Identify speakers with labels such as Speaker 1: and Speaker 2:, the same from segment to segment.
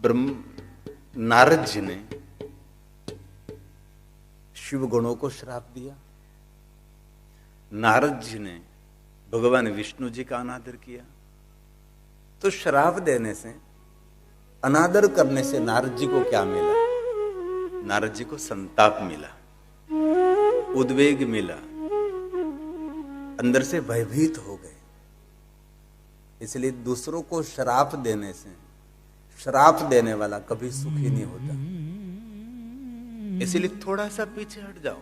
Speaker 1: ब्रह्म नारद जी ने शिव गुणों को श्राप दिया। नारद जी ने भगवान विष्णु जी का अनादर किया। तो श्राप देने से, अनादर करने से नारद जी को क्या मिला? नारद जी को संताप मिला, उद्वेग मिला, अंदर से भयभीत हो गए। इसलिए दूसरों को श्राप देने से श्राप देने वाला कभी सुखी नहीं होता। इसलिए थोड़ा सा पीछे हट जाओ,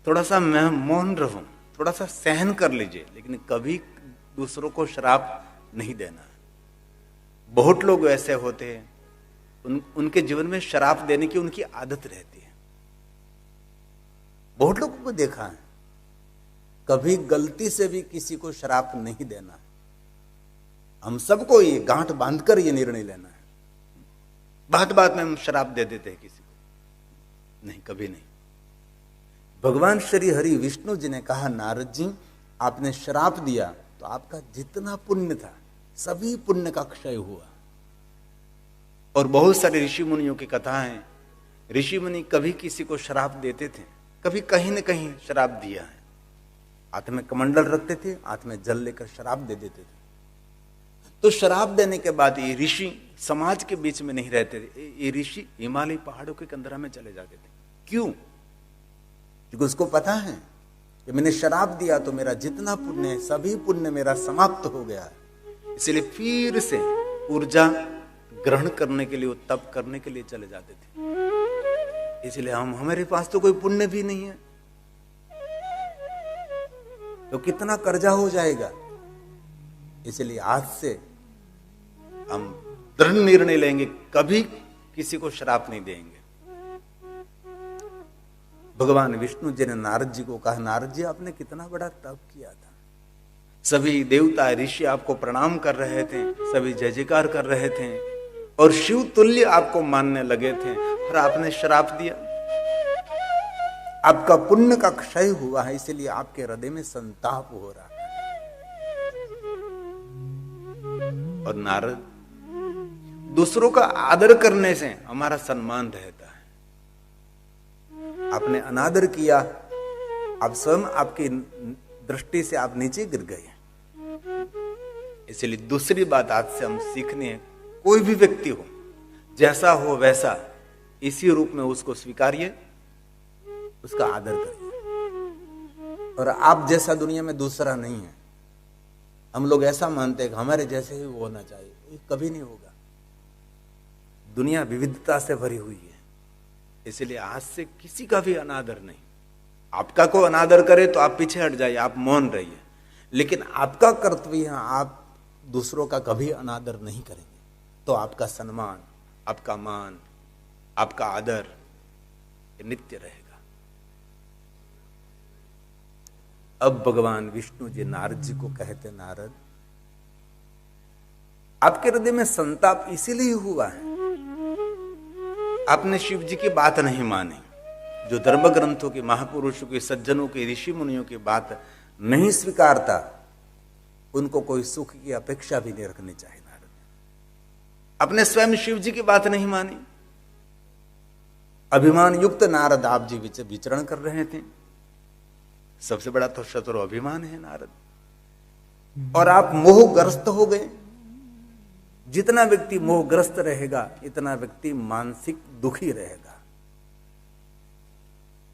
Speaker 1: थोड़ा सा मौन रहो, थोड़ा सा सहन कर लीजिए, लेकिन कभी दूसरों को श्राप नहीं देना। बहुत लोग ऐसे होते हैं, उनके जीवन में श्राप देने की उनकी आदत रहती है। बहुत लोगों को देखा है, कभी गलती से भी किसी को श्राप नहीं देना। हम सबको ये गांठ बांधकर ये निर्णय लेना है। बात बात में हम श्राप दे देते हैं किसी को, नहीं, कभी नहीं। भगवान श्री हरि विष्णु जी ने कहा, नारद जी आपने श्राप दिया तो आपका जितना पुण्य था सभी पुण्य का क्षय हुआ। और बहुत सारे ऋषि मुनियों की कथाएं, ऋषि मुनि कभी किसी को श्राप देते थे, कभी कहीं न कहीं श्राप दिया है। हाथ में कमंडल रखते थे, हाथ में जल लेकर श्राप दे देते थे। तो श्राप देने के बाद ये ऋषि समाज के बीच में नहीं रहते थे। ये ऋषि हिमालय पहाड़ों के कंदरा में चले जाते थे। क्यों? क्योंकि उसको पता है कि मैंने श्राप दिया तो मेरा जितना पुण्य है सभी पुण्य मेरा समाप्त हो गया है। इसलिए फिर से ऊर्जा ग्रहण करने के लिए, वो तप करने के लिए चले जाते थे। इसलिए हमारे पास तो कोई पुण्य भी नहीं है, तो कितना कर्जा हो जाएगा। इसलिए आज से हम दृढ़ निर्णय लेंगे, कभी किसी को श्राप नहीं देंगे। भगवान विष्णु जी ने नारद जी को कहा, नारद जी आपने कितना बड़ा तप किया था, सभी देवता ऋषि आपको प्रणाम कर रहे थे, सभी जय जयकार कर रहे थे और शिव तुल्य आपको मानने लगे थे, और आपने श्राप दिया। आपका पुण्य का क्षय हुआ है, इसलिए आपके हृदय में संताप हो रहा है। और नारद, दूसरों का आदर करने से हमारा सम्मान रहता है। आपने अनादर किया, आप स्वयं आपकी दृष्टि से आप नीचे गिर गए। इसलिए दूसरी बात आज से हम सीखनी है, कोई भी व्यक्ति हो, जैसा हो वैसा, इसी रूप में उसको स्वीकारिए, उसका आदर करिए। और आप जैसा दुनिया में दूसरा नहीं है। हम लोग ऐसा मानते हैं कि हमारे जैसे ही होना चाहिए, ये कभी नहीं होगा। दुनिया विविधता से भरी हुई है, इसलिए आज से किसी का भी अनादर नहीं। आपका को अनादर करे तो आप पीछे हट जाइए, आप मौन रहिए, लेकिन आपका कर्तव्य है, आप दूसरों का कभी अनादर नहीं करेंगे तो आपका सम्मान, आपका मान, आपका आदर नित्य रहेगा। अब भगवान विष्णु जी नारद जी को कहते, नारद आपके हृदय में संताप इसीलिए हुआ है, आपने शिव जी की बात नहीं मानी। जो धर्म ग्रंथों के, महापुरुषों के, सज्जनों के, ऋषि मुनियों की बात नहीं स्वीकारता, उनको कोई सुख की अपेक्षा भी नहीं रखनी चाहिए। नारद अपने स्वयं शिव जी की बात नहीं मानी। अभिमान युक्त नारद आप जी विचरण कर रहे थे। सबसे बड़ा तो शत्रु अभिमान है नारद, और आप मोहग्रस्त हो गए। जितना व्यक्ति मोहग्रस्त रहेगा, इतना व्यक्ति मानसिक दुखी रहेगा।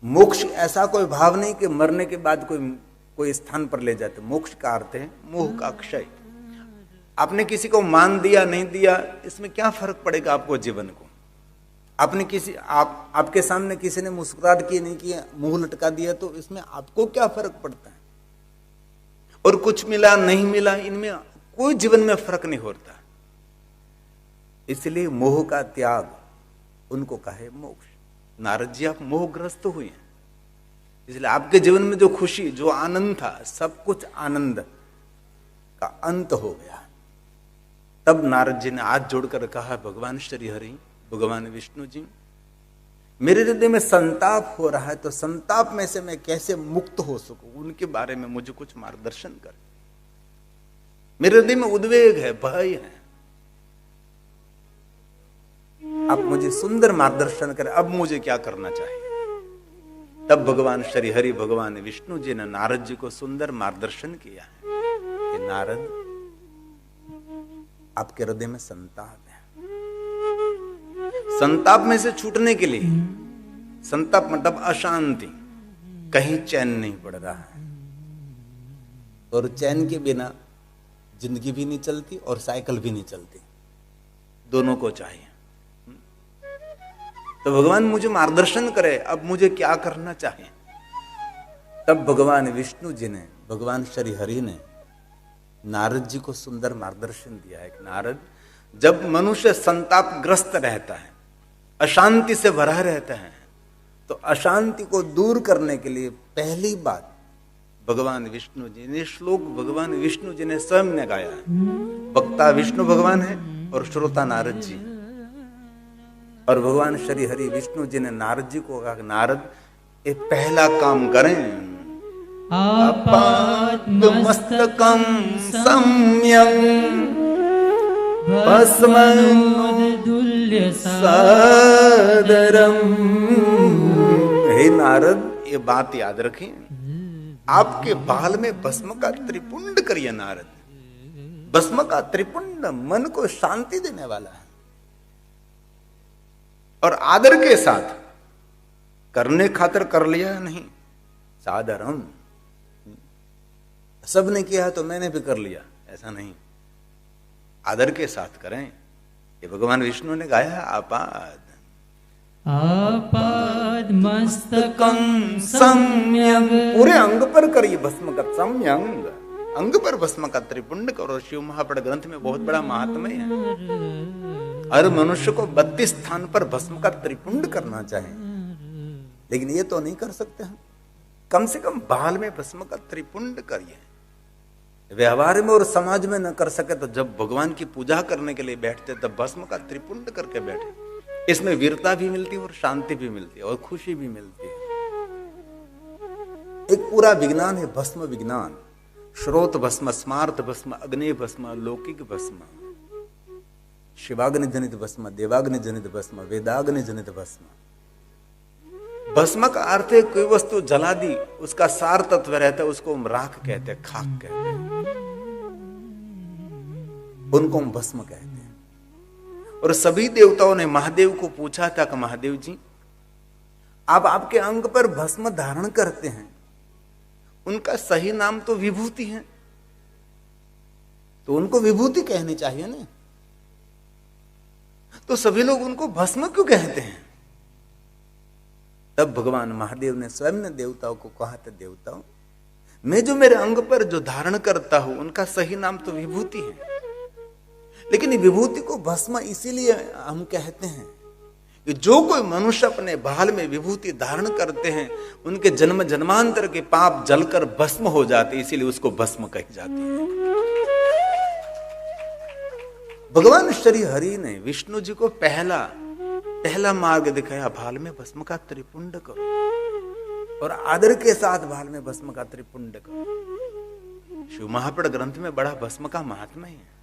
Speaker 1: मोक्ष ऐसा कोई भाव नहीं कि मरने के बाद कोई स्थान पर ले जाते। मोक्ष का अर्थ है मोह का क्षय। आपने किसी को मान दिया, नहीं दिया, इसमें क्या फर्क पड़ेगा आपको जीवन को। आपने आपके सामने किसी ने मुस्कुराहट की, नहीं किया, मुंह लटका दिया, तो इसमें आपको क्या फर्क पड़ता है। और कुछ मिला नहीं मिला, इनमें कोई जीवन में फर्क नहीं होता। इसलिए मोह का त्याग, उनको कहे मोक्ष। नारद जी आप मोहग्रस्त हुए हैं, इसलिए आपके जीवन में जो खुशी, जो आनंद था, सब कुछ आनंद का अंत हो गया। तब नारद जी ने हाथ जोड़कर कहा, भगवान श्री हरि, भगवान विष्णु जी, मेरे हृदय में संताप हो रहा है, तो संताप में से मैं कैसे मुक्त हो सकूं, उनके बारे में मुझे कुछ मार्गदर्शन कर। मेरे हृदय में उद्वेग है, भय है, आप मुझे सुंदर मार्गदर्शन करें, अब मुझे क्या करना चाहिए। तब भगवान श्री हरि भगवान विष्णु जी ने नारद जी को सुंदर मार्गदर्शन किया है कि नारद, आपके हृदय में संताप है, संताप में से छूटने के लिए, संताप मतलब अशांति, कहीं चैन नहीं पड़ रहा है, और चैन के बिना जिंदगी भी नहीं चलती और साइकिल भी नहीं चलती, दोनों को चाहिए। तो भगवान मुझे मार्गदर्शन करे, अब मुझे क्या करना चाहिए। तब भगवान विष्णु जी ने, भगवान श्री हरि ने नारद जी को सुंदर मार्गदर्शन दिया है कि नारद, जब मनुष्य संतापग्रस्त रहता है, अशांति से भरा रहता है, तो अशांति को दूर करने के लिए पहली बात भगवान विष्णु जी ने, श्लोक भगवान विष्णु जी ने स्वयं ने गाया है। वक्ता विष्णु भगवान है और श्रोता नारद जी, और भगवान श्री हरि विष्णु जी ने नारद जी को कहा, नारद ये पहला काम करें, आपादमस्तकं सम्यं भस्मोदुल्य सादरम। हे नारद, ये बात याद रखें, आपके बाल में भस्म का त्रिपुंड करिए। नारद, भस्म का त्रिपुंड मन को शांति देने वाला है, और आदर के साथ, करने खातर कर लिया नहीं, सादरम, सबने किया तो मैंने भी कर लिया, ऐसा नहीं, आदर के साथ करें। ये भगवान विष्णु ने गाया है, आपाद मस्तकं सम्यग, पूरे अंग पर करिए भस्म का, सम्यंग, अंग पर भस्म का त्रिपुंड करो। शिव महापड़ ग्रंथ में बहुत बड़ा महात्म्य है, हर मनुष्य को 32 स्थान पर भस्म का त्रिपुंड करना चाहिए, लेकिन ये तो नहीं कर सकते हम। कम से कम बाल में भस्म का त्रिपुंड करिए। व्यवहार में और समाज में न कर सके तो जब भगवान की पूजा करने के लिए बैठते तब भस्म का त्रिपुंड करके बैठे। इसमें वीरता भी मिलती है और शांति भी मिलती है और खुशी भी मिलती है। एक पूरा विज्ञान है भस्म विज्ञान, श्रोत भस्म, स्मार्त भस्म, अग्नि भस्म, लौकिक भस्म, शिवाग्नि जनित भस्म, देवाग्नि जनित भस्म, वेदाग्नि जनित भस्म। भस्म का अर्थ है कोई वस्तु जला दी, उसका सार तत्व रहता है, उसको हम राख कहते हैं, खाक कहते हैं, उनको हम भस्म कहते हैं। और सभी देवताओं ने महादेव को पूछा था कि महादेव जी, आप आपके अंग पर भस्म धारण करते हैं, उनका सही नाम तो विभूति है, तो उनको विभूति कहनी चाहिए ना, तो सभी लोग उनको भस्म क्यों कहते हैं। तब भगवान महादेव ने स्वयं ने देवताओं को कहा था, देवताओं, मैं जो मेरे अंग पर जो धारण करता हूं उनका सही नाम तो विभूति है, लेकिन विभूति को भस्म इसीलिए हम कहते हैं कि जो कोई मनुष्य अपने बाल में विभूति धारण करते हैं उनके जन्म जन्मांतर के पाप जलकर भस्म हो जाते, इसीलिए उसको भस्म कही जाती है। भगवान श्री हरि ने विष्णु जी को पहला मार्ग दिखाया, भाल में भस्म का त्रिपुंड करो, और आदर के साथ भाल में भस्म का त्रिपुंड करो। शिव महापड़ ग्रंथ में बड़ा भस्म का महात्म्य है।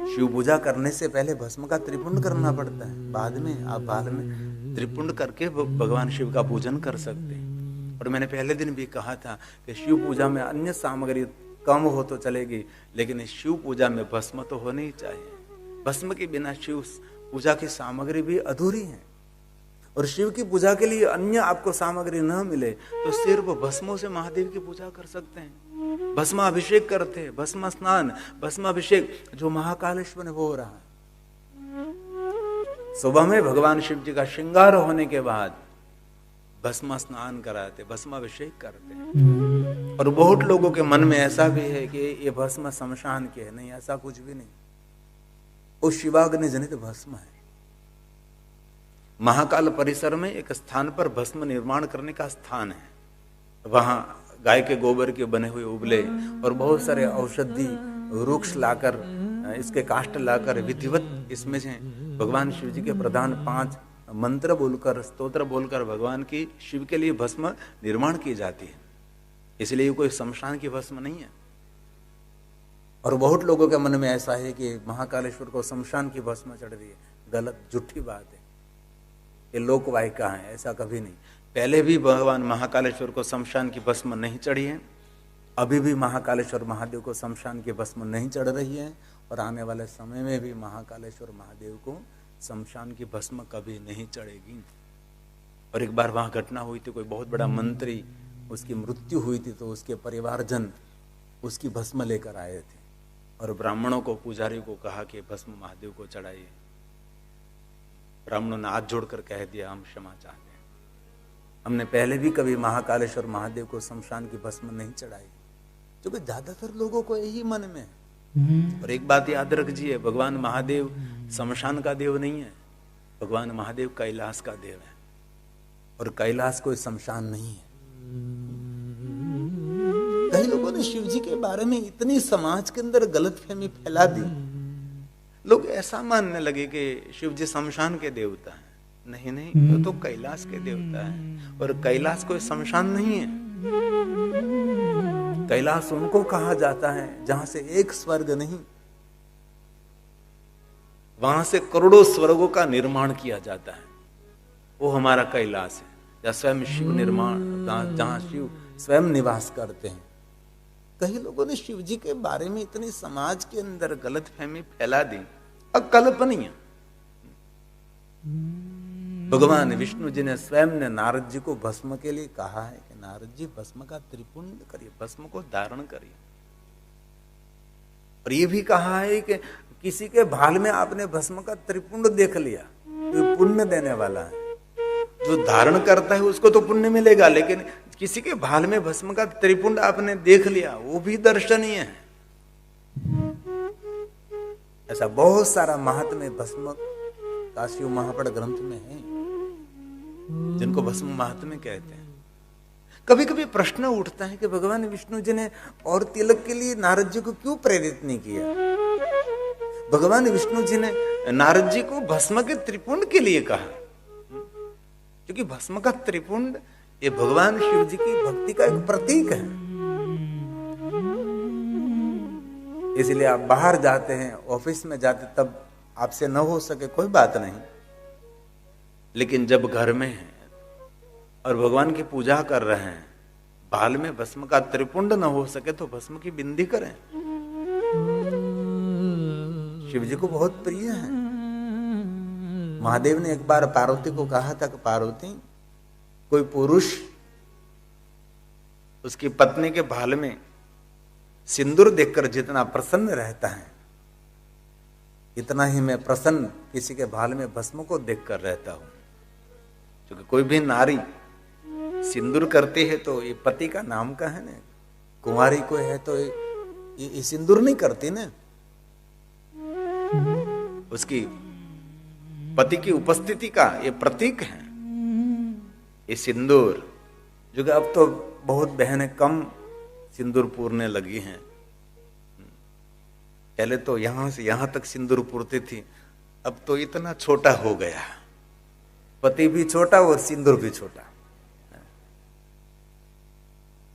Speaker 1: शिव पूजा करने से पहले भस्म का त्रिपुंड करना पड़ता है, बाद में आप भाल में त्रिपुंड करके भगवान शिव का पूजन कर सकते हैं। और मैंने पहले दिन भी कहा था कि शिव पूजा में अन्य सामग्री कम हो तो चलेगी, लेकिन शिव पूजा में भस्म तो होनी ही चाहिए। भस्म के बिना शिव पूजा की सामग्री भी अधूरी है, और शिव की पूजा के लिए अन्य आपको सामग्री न मिले तो सिर्फ भस्मों से महादेव की पूजा कर सकते हैं। भस्म अभिषेक करते हैं, भस्म स्नान, भस्म अभिषेक जो महाकालेश्वर में वो हो रहा है। सुबह में भगवान शिव जी का श्रृंगार होने के बाद भस्म स्नान कराते, भस्म अभिषेक करते हैं। और बहुत लोगों के मन में ऐसा भी है कि ये भस्म शमशान के है, नहीं, ऐसा कुछ भी नहीं, वो शिवाग्नि जनित भस्म है। महाकाल परिसर में एक स्थान पर भस्म निर्माण करने का स्थान है, वहां गाय के गोबर के बने हुए उबले और बहुत सारे औषधि वृक्ष लाकर, इसके काष्ठ लाकर विधिवत इसमें से भगवान शिव जी के प्रधान 5 मंत्र बोलकर, स्तोत्र बोलकर भगवान की शिव के लिए भस्म निर्माण की जाती है। इसलिए कोई शमशान की भस्म नहीं है। और बहुत लोगों के मन में ऐसा है कि महाकालेश्वर को शमशान की भस्म चढ़ रही है, गलत, झूठी बात है, ये लोक वायका है, ऐसा कभी नहीं। पहले भी भगवान महाकालेश्वर को शमशान की भस्म नहीं चढ़ी है, अभी भी महाकालेश्वर महादेव को शमशान की भस्म नहीं चढ़ रही है, और आने वाले समय में भी महाकालेश्वर महादेव को शमशान की भस्म कभी नहीं चढ़ेगी। और एक बार वहां घटना हुई थी, कोई बहुत बड़ा मंत्री, उसकी मृत्यु हुई थी, तो उसके परिवारजन उसकी भस्म लेकर आए थे और ब्राह्मणों को, पुजारी को कहा कि भस्म महादेव को चढ़ाइए। ब्राह्मणों ने हाथ जोड़कर कह दिया, हम क्षमा चाहते हैं, हमने पहले भी कभी महाकालेश्वर महादेव को शमशान की भस्म नहीं चढ़ाई, क्योंकि ज्यादातर लोगों को यही मन में है। और एक बात याद रखिए, भगवान महादेव शमशान का देव नहीं है, भगवान महादेव कैलाश का देव है, और कैलाश कोई शमशान नहीं है। कई लोगों ने शिव जी के बारे में इतनी समाज के अंदर गलतफहमी फैला दी, लोग ऐसा मानने लगे कि शिव जी शमशान के देवता हैं। नहीं नहीं, वो तो कैलाश के देवता है, और कैलाश कोई शमशान नहीं है। कैलाश उनको कहा जाता है जहां से एक स्वर्ग नहीं, वहां से करोड़ों स्वर्गों का निर्माण किया जाता है, वो हमारा कैलाश है, या स्वयं शिव निर्माण, जहां शिव स्वयं निवास करते हैं। कई लोगों ने शिव जी के बारे में इतनी समाज के अंदर गलतफहमी फैला दी, अकल्पनीय। भगवान विष्णु जी ने स्वयं ने नारद जी को भस्म के लिए कहा है कि नारद जी भस्म का त्रिपुंड करिए, भस्म को धारण करिए। और ये भी कहा है कि किसी के भाल में आपने भस्म का त्रिपुंड देख लिया तो पुण्य देने वाला है, जो धारण करता है उसको तो पुण्य मिलेगा, लेकिन किसी के भाल में भस्म का त्रिपुंड आपने देख लिया, वो भी दर्शनीय है। ऐसा बहुत सारा महात्म्य भस्म का शिव महापड़ ग्रंथ में है, जिनको भस्म महात्म्य कहते हैं। कभी कभी प्रश्न उठता है कि भगवान विष्णु जी ने और तिलक के लिए नारद जी को क्यों प्रेरित नहीं किया? भगवान विष्णु जी ने नारद जी को भस्म के त्रिपुंड के लिए कहा, क्योंकि भस्म का त्रिपुंड ये भगवान शिव जी की भक्ति का एक प्रतीक है। इसलिए आप बाहर जाते हैं, ऑफिस में जाते, तब आपसे न हो सके कोई बात नहीं, लेकिन जब घर में हैं और भगवान की पूजा कर रहे हैं, भाल में भस्म का त्रिपुंड न हो सके तो भस्म की बिंदी करें। शिव जी को बहुत प्रिय है। महादेव ने एक बार पार्वती को कहा था कि पार्वती, कोई पुरुष उसकी पत्नी के भाल में सिंदूर देखकर जितना प्रसन्न रहता है, इतना ही मैं प्रसन्न किसी के भाल में भस्म को देखकर रहता हूं। क्योंकि कोई भी नारी सिंदूर करती है तो ये पति का नाम का है ना, कुंवारी कोई है तो ये सिंदूर नहीं करती ना, उसकी पति की उपस्थिति का ये प्रतीक है ये सिंदूर। जो कि अब तो बहुत बहनें कम सिंदूर पूरने लगी हैं, पहले तो यहां से यहां तक सिंदूर पूरती थी, अब तो इतना छोटा हो गया, पति भी छोटा और सिंदूर भी छोटा।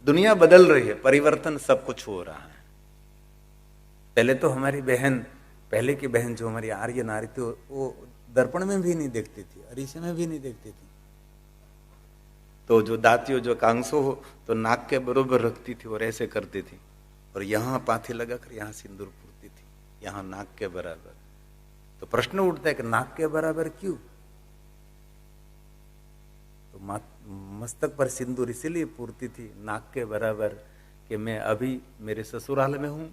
Speaker 1: दुनिया बदल रही है, परिवर्तन सब कुछ हो रहा है। पहले तो हमारी बहन, पहले की बहन जो हमारी आर्य नारी थी, वो दर्पण में भी नहीं देखती थी, अरीसे में भी नहीं देखती थी, तो जो दाती हो, जो कांसो हो, तो नाक के बरोबर रखती थी और ऐसे करती थी, और यहाँ पाथी लगाकर यहाँ सिंदूर पूरती थी, यहाँ नाक के बराबर। तो प्रश्न उठता है कि नाक के बराबर क्यों? तो मस्तक पर सिंदूर इसीलिए पूरती थी नाक के बराबर कि मैं अभी मेरे ससुराल में हूं,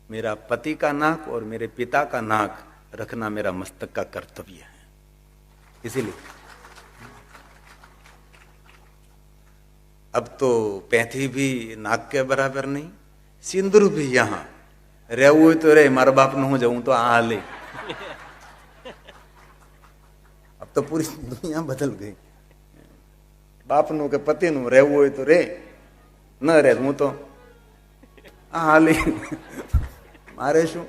Speaker 1: मेरा पति का नाक और मेरे पिता का नाक रखना मेरा मस्तक का कर्तव्य है, इसीलिए। अब तो पैंथी भी नाक के बराबर नहीं, सिंदूर भी यहाँ रहू तो रे, मारा बाप न हो जाऊं तो आ ले। अब तो पूरी दुनिया बदल गई, बाप नु के पति नु रहू तो रे, न रहूं तो आ ले मारे शू।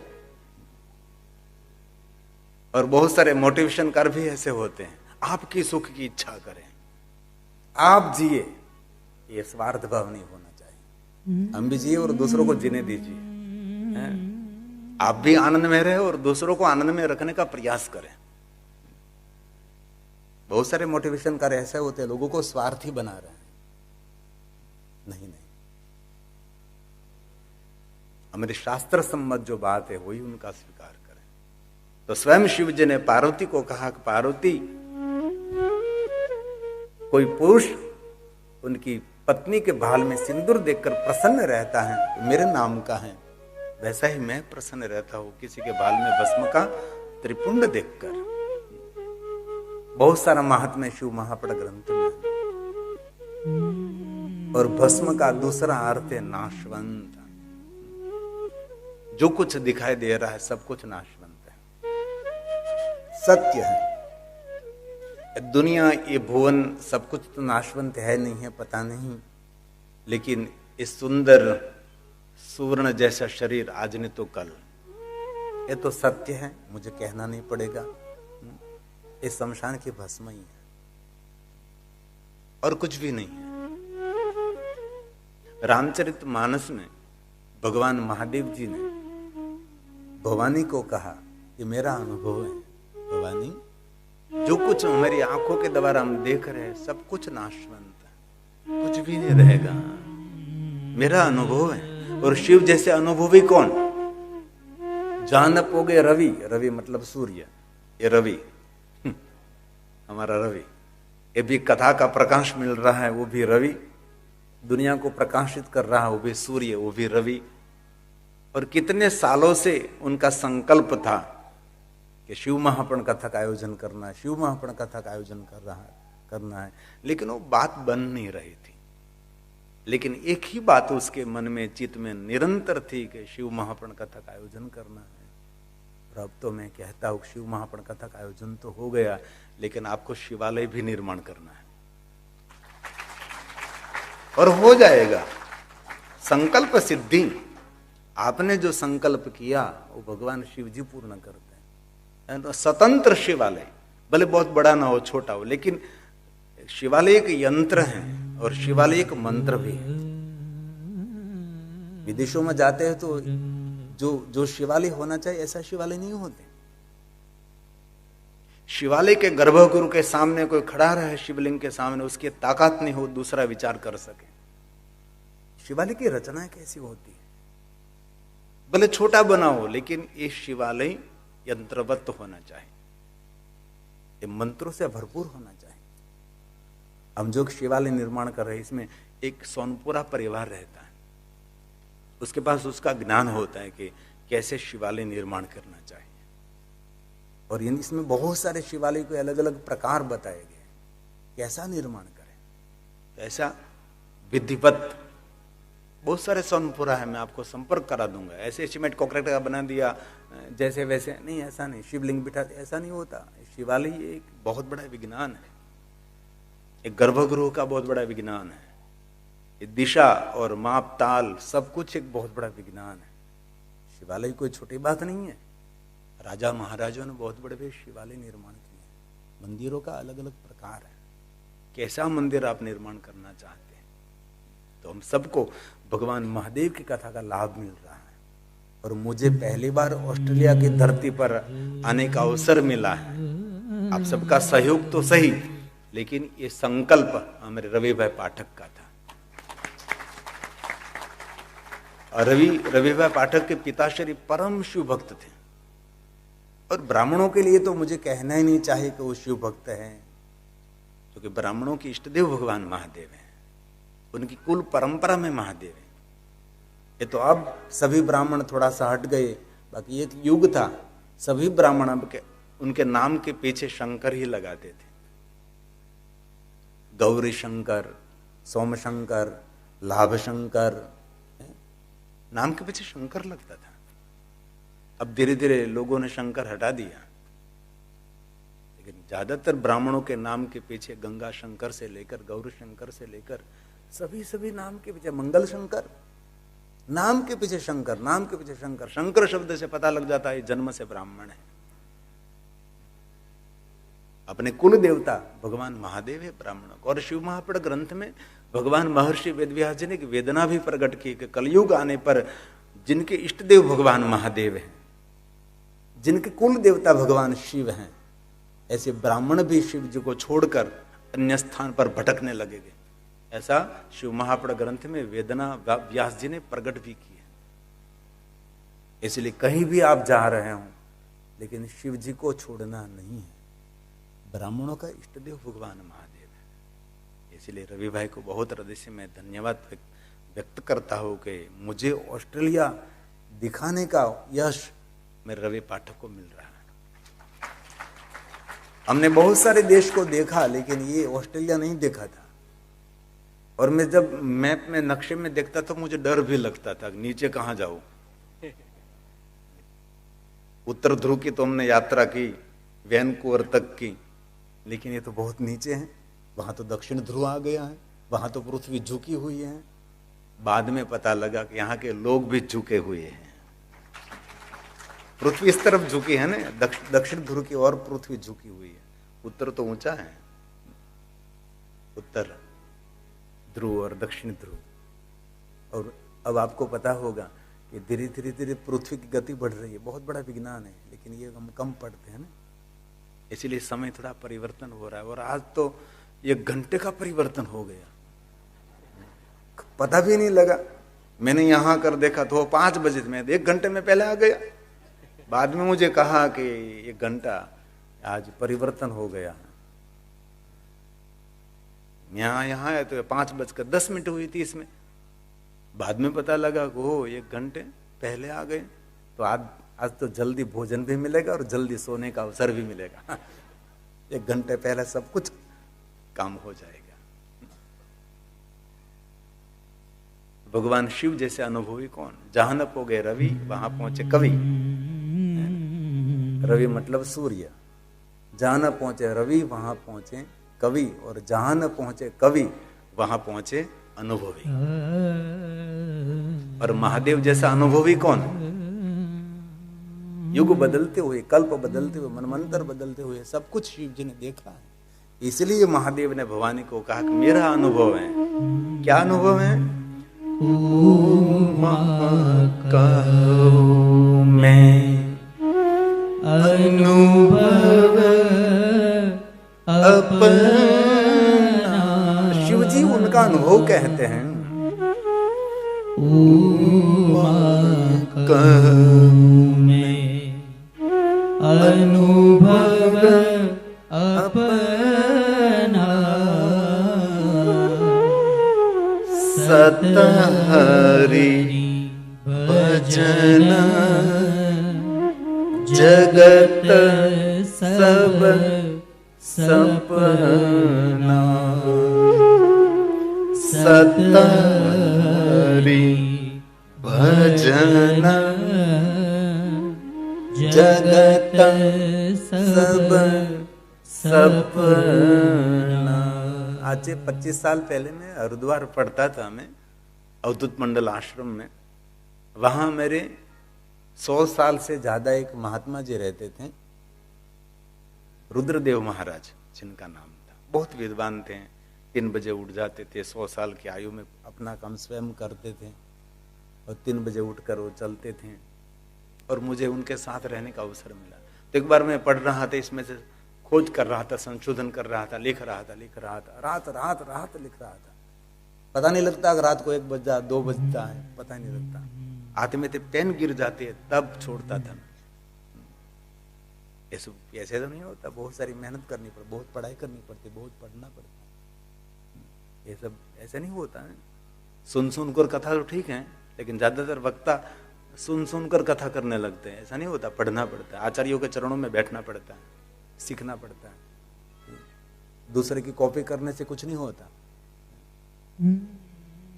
Speaker 1: और बहुत सारे मोटिवेशन कर भी ऐसे होते हैं, आपकी सुख की इच्छा करें, आप जिए, ये स्वार्थ भाव नहीं होना चाहिए। हम भी जिए और दूसरों को जीने दीजिए, आप भी आनंद में रहे और दूसरों को आनंद में रखने का प्रयास करें। बहुत सारे मोटिवेशनकार ऐसे होते हैं, लोगों को स्वार्थी बना रहे हैं। नहीं, हमारे शास्त्र सम्मत जो बात है वही उनका स्वीकार करें। तो स्वयं शिव जी ने पार्वती को कहा कि पार्वती, कोई पुरुष उनकी पत्नी के भाल में सिंदूर देखकर प्रसन्न रहता है तो मेरे नाम का है, वैसा ही मैं प्रसन्न रहता हूं किसी के भाल में भस्म का त्रिपुंड देखकर। बहुत सारा महात्म्य शिव महापड़ ग्रंथ में। और भस्म का दूसरा अर्थ है नाशवंत। जो कुछ दिखाई दे रहा है सब कुछ नाशवंत है, सत्य है। दुनिया, ये भुवन, सब कुछ तो नाशवंत है नहीं है, पता नहीं, लेकिन इस सुंदर सुवर्ण जैसा शरीर आज ने तो कल, ये तो सत्य है, मुझे कहना नहीं पड़ेगा। इस शमशान की भस्म ही है और कुछ भी नहीं है। रामचरितमानस में भगवान महादेव जी ने भवानी को कहा कि मेरा अनुभव है भवानी, जो कुछ हमारी आंखों के द्वारा हम देख रहे हैं सब कुछ नाशवंत है, कुछ भी नहीं रहेगा, मेरा अनुभव है। और शिव जैसे अनुभवी कौन? जान पोगे रवि, रवि मतलब सूर्य, ये रवि हमारा रवि, ये भी कथा का प्रकाश मिल रहा है, वो भी रवि, दुनिया को प्रकाशित कर रहा है वो भी सूर्य, वो भी रवि। और कितने सालों से उनका संकल्प था कि शिव महापुराण कथा का आयोजन करना है, शिव महापुराण कथा का आयोजन करना है, लेकिन वो बात बन नहीं रही थी। लेकिन एक ही बात उसके मन में, चित्त में निरंतर थी कि शिव महापुराण कथा का आयोजन करना है। और अब तो मैं कहता हूं शिव महापुराण कथा का आयोजन तो हो गया, लेकिन आपको शिवालय भी निर्माण करना है और हो जाएगा। संकल्प सिद्धि, आपने जो संकल्प किया वो भगवान शिव जी पूर्ण करते हैं। तो स्वतंत्र शिवालय, भले बहुत बड़ा ना हो, छोटा हो, लेकिन शिवालय एक यंत्र है और शिवालय एक मंत्र भी है। विदेशों में जाते हैं तो जो शिवालय होना चाहिए ऐसा शिवालय नहीं होते। शिवालय के गर्भगृह के सामने कोई खड़ा रहे, शिवलिंग के सामने, उसकी ताकत नहीं हो दूसरा विचार कर सके। शिवालय की रचना कैसी होती है? भले छोटा बना हो, लेकिन ये शिवालय यंत्रवत होना चाहिए, ये मंत्रों से भरपूर होना चाहिए। हम जो शिवालय निर्माण कर रहे हैं, इसमें एक सोनपुरा परिवार रहता है, उसके पास उसका ज्ञान होता है कि कैसे शिवालय निर्माण करना चाहिए। और इसमें बहुत सारे शिवालय को अलग अलग प्रकार बताए गए, कैसा निर्माण करें, ऐसा विधिवत। बहुत सारे सोनपुरा है, मैं आपको संपर्क करा दूंगा। ऐसे सीमेंट कंक्रीट का बना दिया जैसे वैसे नहीं, ऐसा नहीं। शिवलिंग बिठा दिया, ऐसा नहीं होता। शिवालय एक बहुत बड़ा विज्ञान है, एक गर्भगृह का बहुत बड़ा विज्ञान है। दिशा और माप ताल सब कुछ एक बहुत बड़ा विज्ञान है। शिवालय कोई छोटी बात नहीं है। राजा महाराजाओं ने बहुत बड़े बड़े शिवालय निर्माण किए। मंदिरों का अलग अलग प्रकार है, कैसा मंदिर आप निर्माण करना चाहते हैं। तो हम सबको भगवान महादेव की कथा का लाभ मिल रहा है। और मुझे पहली बार ऑस्ट्रेलिया की धरती पर आने का अवसर मिला है। आप सबका सहयोग तो सही, लेकिन ये संकल्प हमारे रवि भाई पाठक का था। और रवि भाई पाठक के पिताश्री परम शिव भक्त थे। और ब्राह्मणों के लिए तो मुझे कहना ही नहीं चाहिए कि वो शिव भक्त हैं, क्योंकि ब्राह्मणों की इष्टदेव भगवान महादेव हैं, उनकी कुल परंपरा में महादेव है। ये तो अब सभी ब्राह्मण थोड़ा सा हट गए, बाकी एक युग था सभी ब्राह्मण अब के उनके नाम के पीछे शंकर ही लगाते थे। गौरी शंकर, सोम शंकर, लाभ शंकर, नाम के पीछे शंकर लगता था। अब धीरे धीरे लोगों ने शंकर हटा दिया, लेकिन ज्यादातर ब्राह्मणों के नाम के पीछे गंगा शंकर से लेकर गौरी शंकर से लेकर सभी नाम के पीछे मंगल शंकर, नाम के पीछे शंकर, नाम के पीछे शंकर। शंकर शब्द से पता लग जाता है जन्म से ब्राह्मण है। अपने कुल देवता भगवान महादेव है ब्राह्मणों को। और शिव महापुराण ग्रंथ में भगवान महर्षि वेदव्यास जी ने एक वेदना भी प्रकट की कि कलयुग आने पर जिनके इष्ट देव भगवान महादेव हैं, जिनके कुल देवता भगवान शिव हैं, ऐसे ब्राह्मण भी शिव जी को छोड़कर अन्य स्थान पर भटकने लगेंगे। ऐसा शिव महापुराण ग्रंथ में वेदना व्यास जी ने प्रकट भी किया। इसलिए कहीं भी आप जा रहे हो, लेकिन शिव जी को छोड़ना नहीं है। ब्राह्मणों का इष्ट देव भगवान महादेव है। इसलिए रवि भाई को बहुत हृदय से मैं धन्यवाद व्यक्त करता हूं कि मुझे ऑस्ट्रेलिया दिखाने का यश मेरे रवि पाठक को मिल रहा है। हमने बहुत सारे देश को देखा, लेकिन ये ऑस्ट्रेलिया नहीं देखा था। और मैं जब मैप में नक्शे में देखता तो मुझे डर भी लगता था, नीचे कहां जाऊं। उत्तर ध्रुव की तो हमने यात्रा की, वैनकूवर तक की, लेकिन ये तो बहुत नीचे है। वहां तो दक्षिण ध्रुव आ गया है, वहां तो पृथ्वी झुकी हुई है। बाद में पता लगा कि यहाँ के लोग भी झुके हुए हैं। पृथ्वी इस तरफ झुकी है ना, दक्षिण ध्रुव की और पृथ्वी झुकी हुई है। उत्तर तो ऊंचा है, उत्तर ध्रुव और दक्षिण ध्रुव। और अब आपको पता होगा कि धीरे धीरे धीरे पृथ्वी की गति बढ़ रही है। बहुत बड़ा विज्ञान है, लेकिन ये हम कम पढ़ते हैं ना, इसीलिए समय थोड़ा परिवर्तन हो रहा है। और आज तो 1 घंटे का परिवर्तन हो गया, पता भी नहीं लगा। मैंने यहां कर देखा तो 5 बजे, मैं 1 घंटे में पहले आ गया। बाद में मुझे कहा कि 1 घंटा आज परिवर्तन हो गया। यहाँ है तो 5:10 हुई थी इसमें। बाद में पता लगा कि हो 1 घंटे पहले आ गए। तो आज तो जल्दी भोजन भी मिलेगा और जल्दी सोने का अवसर भी मिलेगा। 1 घंटे पहले सब कुछ काम हो जाएगा। भगवान शिव जैसे अनुभवी कौन। जहां न पहुंचे रवि वहां पहुंचे कवि। रवि मतलब सूर्य। जहां न पहुंचे रवि वहां पहुंचे कवि, और जहां न पहुंचे कवि वहां पहुंचे अनुभवी। और महादेव जैसा अनुभवी कौन। युग बदलते हुए, कल्प बदलते हुए, मनमंत्र बदलते हुए सब कुछ शिव जी ने देखा है। इसलिए महादेव ने भवानी को कहा कि मेरा अनुभव है। क्या अनुभव है। मैं अनुभव अपना। शिव जी उनका अनुभव कहते हैं। मैं अनुभव अपना सतहरि भजन जगत सब सपना। सतहरि भजन जगत सब सपना। आज से 25 साल पहले मैं हरिद्वार पढ़ता था, मैं अवधूत मंडल आश्रम में। वहां मेरे 100 साल से ज्यादा एक महात्मा जी रहते थे, रुद्रदेव महाराज जिनका नाम था। बहुत विद्वान थे, 3 बजे उठ जाते थे। 100 साल की आयु में अपना काम स्वयं करते थे और 3 बजे उठकर वो चलते थे। और मुझे उनके साथ रहने का अवसर मिला। तो एक बार मैं पढ़ रहा था, इसमें से खोज कर रहा था, संशोधन कर रहा था, लिख रहा था, रात लिख रहा था। पता नहीं लगता कि रात को 1 बजा 2 बजता है, पता नहीं लगता। हाथ में थे पेन गिर जाती है तब छोड़ता था। ऐसे तो नहीं होता, बहुत सारी मेहनत करनी पड़ती, बहुत पढ़ाई करनी पड़ती, बहुत पढ़ना पड़ता। ये सब ऐसे नहीं होता है। सुन कर कथा तो ठीक है, लेकिन ज्यादातर वक्ता सुन कर कथा करने लगते हैं। ऐसा नहीं होता, पढ़ना पड़ता है। आचार्यों के चरणों में बैठना पड़ता है, सीखना पड़ता है। दूसरे की कॉपी करने से कुछ नहीं होता।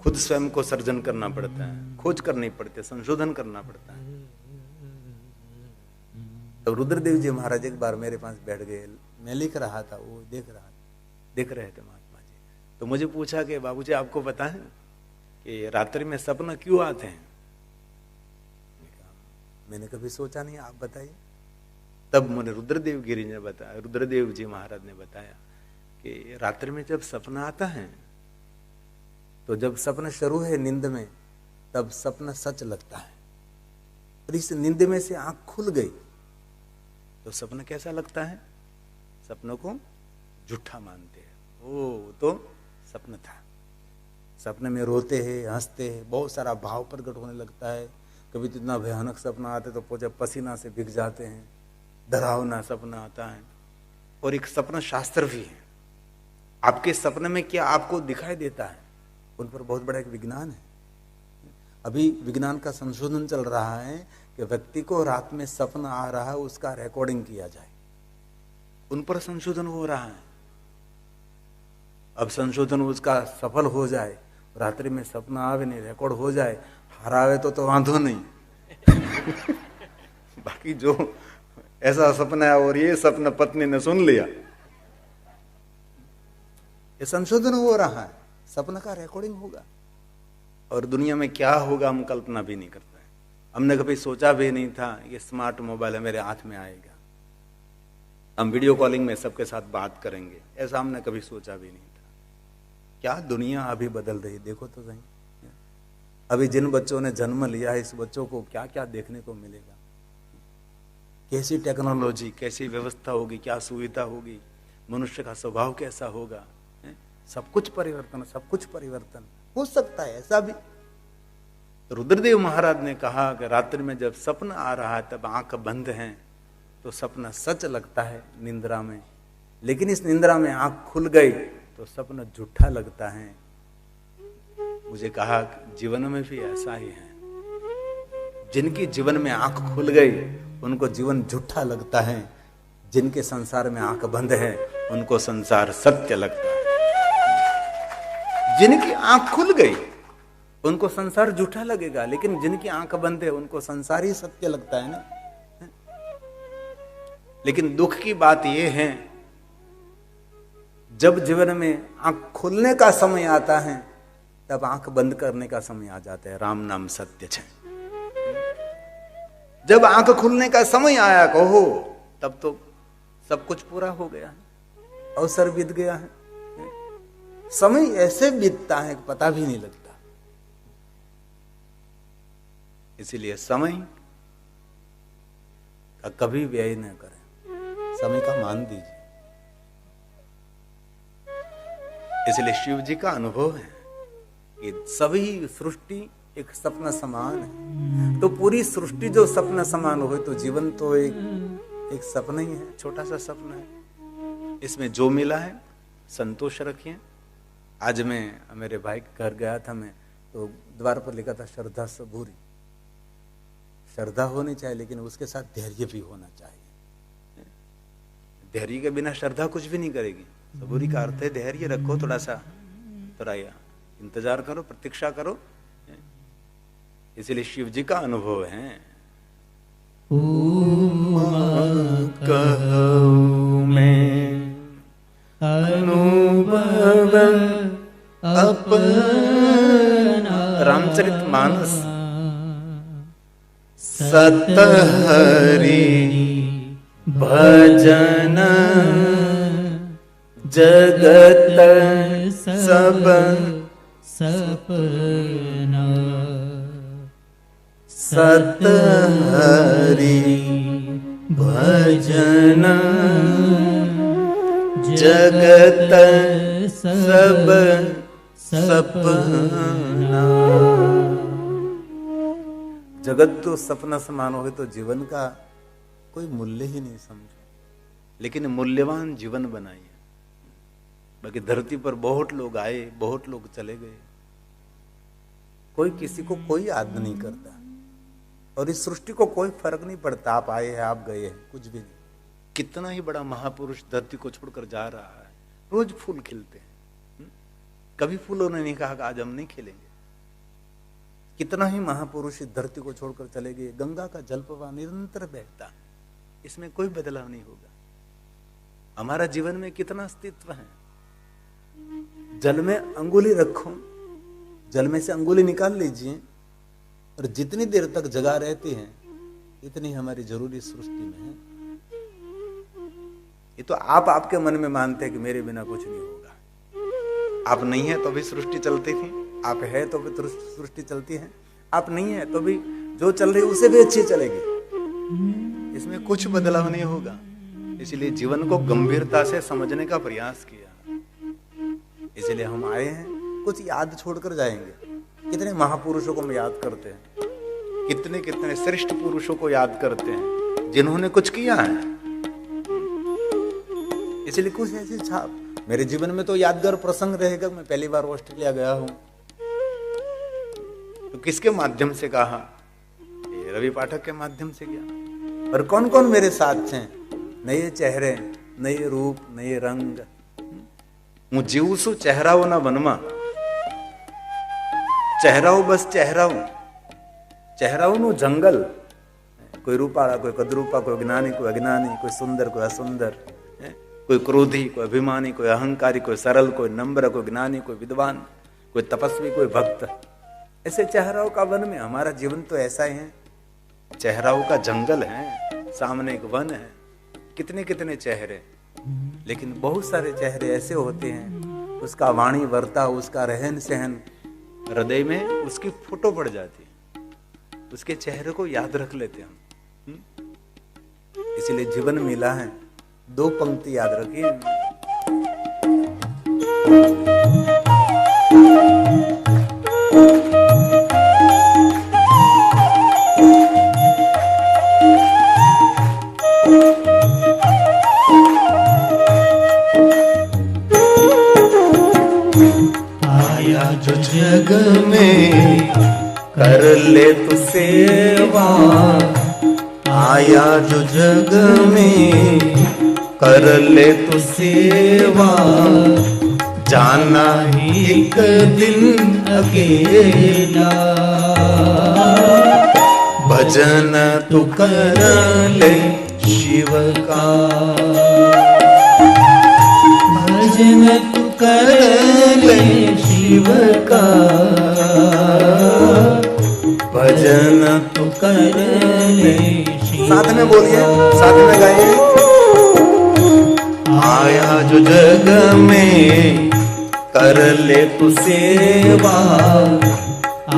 Speaker 1: खुद स्वयं को सर्जन करना पड़ता है, खोज करनी पड़ती है, संशोधन करना पड़ता है। तो रुद्रदेव जी महाराज एक बार मेरे पास बैठ गए। मैं लिख रहा था, वो देख रहे थे महात्मा जी। तो मुझे पूछा कि बाबूजी आपको पता है कि रात्रि में सपना क्यों आते हैं। मैंने कभी सोचा नहीं, आप बताइए। तब मुझे रुद्रदेव गिरी ने बताया, रुद्रदेव जी महाराज ने बताया कि रात्रि में जब सपना आता है, तो जब सपना शुरू है नींद में, तब सपना सच लगता है। और इस नींद में से आंख खुल गई तो सपना कैसा लगता है। सपनों को झूठा मानते हैं। वो तो सपन था। सपने में रोते हैं, हंसते हैं, बहुत सारा भाव प्रकट होने लगता है। कभी तो इतना भयानक सपना आते तो पूछे पसीना से भीग जाते हैं, डरावना सपना आता है। और एक सपना शास्त्र भी है। आपके सपने में क्या आपको दिखाई देता है, उन पर बहुत बड़ा एक विज्ञान है। अभी विज्ञान का संशोधन चल रहा है कि व्यक्ति को रात में सपना आ रहा है, उसका रिकॉर्डिंग किया जाए। उन पर संशोधन हो रहा है। अब संशोधन उसका सफल हो जाए, रात्रि में सपना आवे नहीं, रिकॉर्ड हो जाए, हरावे तो वांधो नहीं। बाकी जो ऐसा सपना है और ये सपना पत्नी ने सुन लिया, ये संशोधन हो रहा है, सपना का रिकॉर्डिंग होगा। और दुनिया में क्या होगा हम कल्पना भी नहीं करते हैं। हमने कभी सोचा भी नहीं था ये स्मार्ट मोबाइल है मेरे हाथ में आएगा, हम वीडियो कॉलिंग में सबके साथ बात करेंगे, ऐसा हमने कभी सोचा भी नहीं था। क्या दुनिया अभी बदल रही, देखो तो सही। अभी जिन बच्चों ने जन्म लिया है, इस बच्चों को क्या क्या देखने को मिलेगा, कैसी टेक्नोलॉजी, कैसी व्यवस्था होगी, क्या सुविधा होगी, मनुष्य का स्वभाव कैसा होगा, सब कुछ परिवर्तन, सब कुछ परिवर्तन हो सकता है। ऐसा भी रुद्रदेव महाराज ने कहा कि रात्रि में जब सपना आ रहा है तब आंख बंद है तो सपना सच लगता है निंद्रा में, लेकिन इस निंद्रा में आंख खुल गई तो सपना झूठा लगता है। मुझे कहा जीवन में भी ऐसा ही है, जिनकी जीवन में आंख खुल गई उनको जीवन झूठा लगता है, जिनके संसार में आंख बंद है उनको संसार सत्य लगता है। जिनकी आंख खुल गई उनको संसार झूठा लगेगा, लेकिन जिनकी आंख बंद है उनको संसार ही सत्य लगता है ना। लेकिन दुख की बात यह है, जब जीवन में आंख खुलने का समय आता है तब आंख बंद करने का समय आ जाता है। राम नाम सत्य है। जब आंख खुलने का समय आया कहो तब तो सब कुछ पूरा हो गया है, अवसर बीत गया है। समय ऐसे बीतता है कि पता भी नहीं लगता। इसीलिए समय का कभी व्यय न करें, समय का मान दीजिए। इसलिए शिव जी का अनुभव है कि सभी सृष्टि एक सपना समान है। तो पूरी सृष्टि जो सपना समान हो तो जीवन तो एक सपना ही है, छोटा सा सपना है। इसमें जो मिला है संतोष रखिए। आज मैं मेरे भाई के घर गया था, मैं तो द्वार पर लिखा था श्रद्धा सबूरी। श्रद्धा होनी चाहिए लेकिन उसके साथ धैर्य भी होना चाहिए। धैर्य के बिना श्रद्धा कुछ भी नहीं करेगी। सबूरी का अर्थ है धैर्य रखो, थोड़ा सा थोड़ा इंतजार करो, प्रतीक्षा करो। इसलिए शिव जी का अनुभव है। कहूं मैं अनुभव अपना, रामचरितमानस सतहरि भजन जगत सब सपना, सतहरि भजन जगत सब सपना। जगत तो सपना समान हो तो जीवन का कोई मूल्य ही नहीं समझो, लेकिन मूल्यवान जीवन बनाइए। बाकी धरती पर बहुत लोग आए, बहुत लोग चले गए, कोई किसी को कोई याद नहीं करता और इस सृष्टि को कोई फर्क नहीं पड़ता। आप आए हैं, आप गए हैं, कुछ भी नहीं। कितना ही बड़ा महापुरुष धरती को छोड़कर जा रहा है, रोज फूल खिलते हैं। कभी फूलों ने नहीं कहा कि आज हम नहीं खिलेंगे। कितना ही महापुरुष धरती को छोड़कर चले गए। गंगा का जल प्रवाह निरंतर बहता है, इसमें कोई बदलाव नहीं होगा। हमारा जीवन में कितना अस्तित्व है। जल में अंगुली रखो, जल में से अंगुली निकाल लीजिए और जितनी देर तक जगह रहती है इतनी हमारी जरूरी सृष्टि में है। ये तो आप आपके मन में मानते हैं कि मेरे बिना कुछ नहीं होगा। आप नहीं है तो भी सृष्टि चलती थी, आप है तो भी सृष्टि चलती है, आप नहीं है तो भी जो चल रही उसे भी अच्छी चलेगी। इसमें कुछ बदलाव नहीं होगा। इसलिए जीवन को गंभीरता से समझने का प्रयास किया। इसलिए हम आए हैं, कुछ याद छोड़कर जाएंगे। कितने महापुरुषों को हम याद करते हैं, कितने कितने श्रेष्ठ पुरुषों को याद करते हैं जिन्होंने कुछ किया है। इसलिए कुछ ऐसी छाप मेरे जीवन में तो यादगार प्रसंग रहेगा। मैं पहली बार ऑस्ट्रेलिया गया हूं तो किसके माध्यम से कहा? ये रवि पाठक के माध्यम से गया। और कौन कौन मेरे साथ थे? नए चेहरे, नए रूप, नए रंग। હું જીવું છું ચહેરાઓના વનમાં, ચહેરાઓ બસ ચહેરાઓ, ચહેરાઓનું જંગલ। कोई रूपाड़ा, कोई कदरूपा, कोई ज्ञानी, कोई अज्ञानी, कोई सुंदर, कोई असुंदर, कोई क्रोधी, कोई अभिमानी, कोई अहंकारी, कोई सरल, कोई नम्र, कोई ज्ञानी, कोई विद्वान, कोई तपस्वी, कोई भक्त। ऐसे चेहराओं का वन में हमारा जीवन तो ऐसा ही है। चेहराओं का जंगल है, सामने एक वन है, कितने कितने चेहरे। लेकिन बहुत सारे चेहरे ऐसे होते हैं, उसका वाणी वर्ताव, उसका रहन सहन हृदय में उसकी फोटो पड़ जाती है, उसके चेहरे को याद रख लेते हम। इसलिए जीवन मिला है, दो पंक्ति याद रखिए।
Speaker 2: आया जो जग में कर ले तू सेवा, आया जो जग में कर ले तू सेवा, जाना ही एक दिन अकेला, भजन तू कर ले शिव का, भजन तू कर ले शिव का, भजन तू कर ले शिव।
Speaker 1: साथ में बोलिए, साथ में गाइए।
Speaker 2: आया जो जग में कर ले तू सेवा,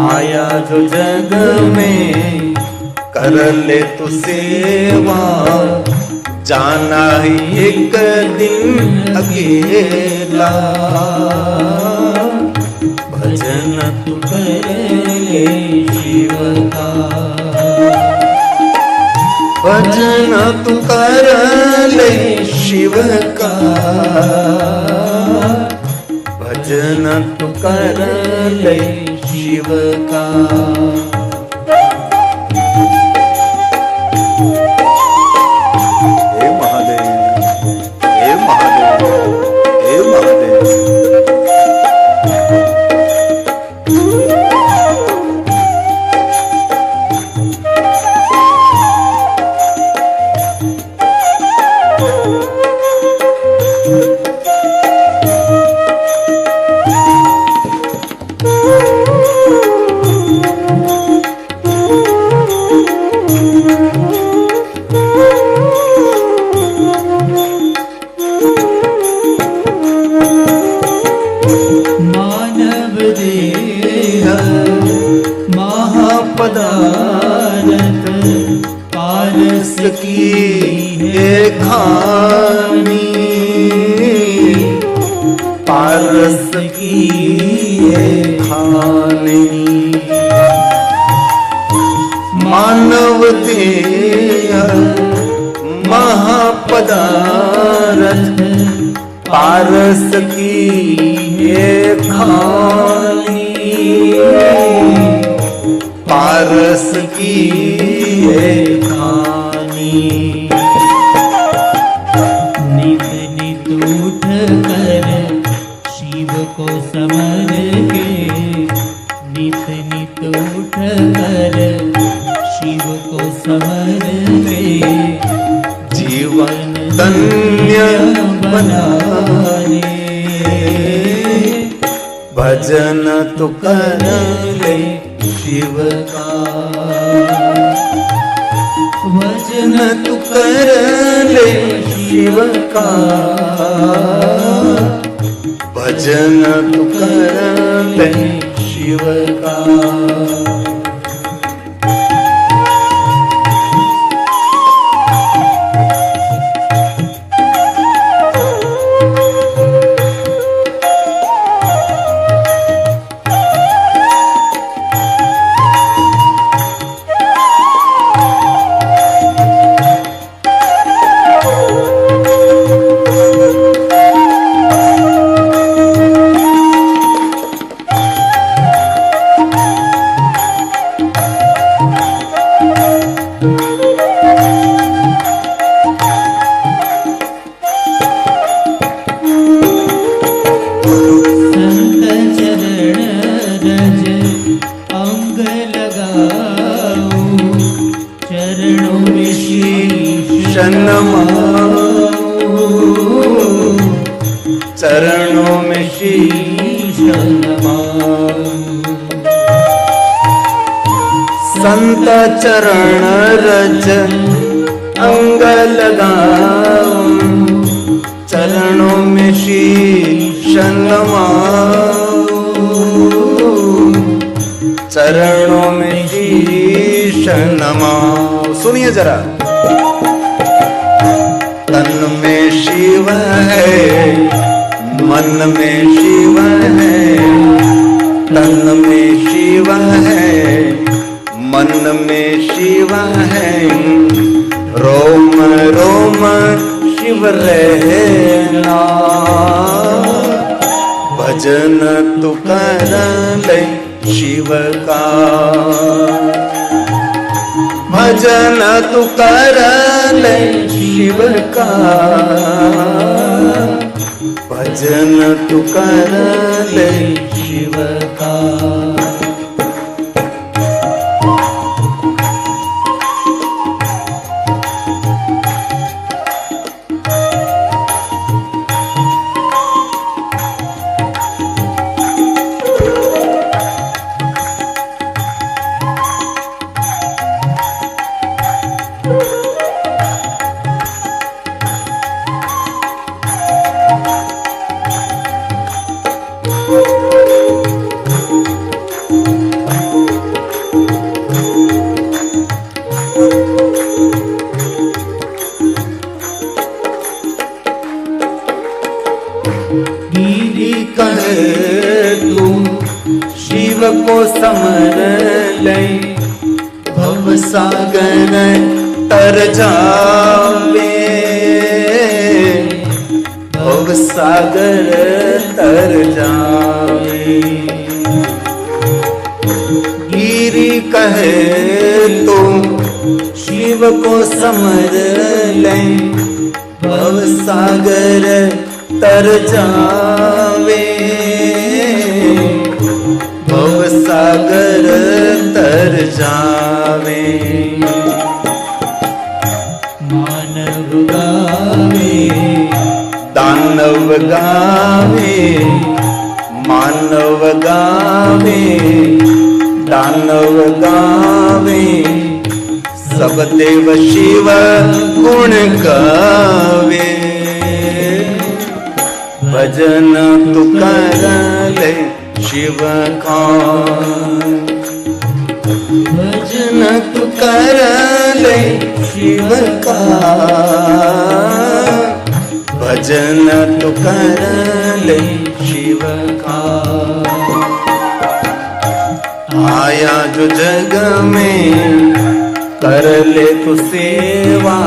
Speaker 2: आया जो जग में कर ले तू सेवा, जाना ही एक दिन अकेला, भजन तू कर ले शिव का, भजन तू कर ले शिव का, भजन तू कर ले शिव का।
Speaker 1: हे महादेव, हे महादेव, हे महादेव।
Speaker 2: मानव देह महापदारथ, पारस की है खानी, पारस की है खानी, मानव देह महापदारथ, पारस की ये खानी, पारस की ये खानी। नित नित उठ कर शिव को समर के, नित नित उठ कर शिव को समर के, जीवन धन्य बनाने, भजन तू कर ले शिव का, भजन तू कर ले शिव का, भजन तू कर ले शिव का। चरणों में शीश नमाऊं। संत चरण रज अंग लगाऊं, चरणों में शीश नमाऊं, चरणों में शीश नमाऊं। सुनिए जरा। तन में शिव है, मन में शिव है, तन में शिव है, मन में शिव है, रोम रोम शिव रहना। भजन तू कर ले शिव का, भजन तू कर ले शिव का, भजन तू कर ले शिव का। को समर ले भव सागर तर जावे, भव सागर तर जावे। गिरी कहे तो शिव को समर ले भव सागर तर जावे, भव सागर तर जावे। मानव गावे दानव गावे, मानव गावे दानव गावे, सब देव शिव गुण गावे। भजन तू कर ले शिव का, भजन तू कर ले शिव का, भजन तू कर ले शिव का। आया जो जग में कर ले तू सेवा,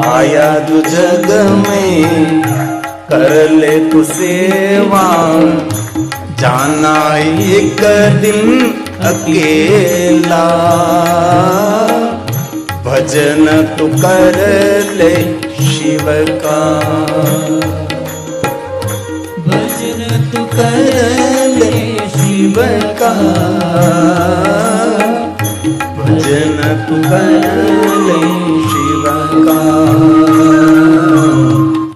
Speaker 2: आया जो जग में कर ले तू सेवा। जाना एक दिन अकेला, भजन तू कर ले शिव का, भजन तू कर ले शिव का, भजन तू कर ले शिव का।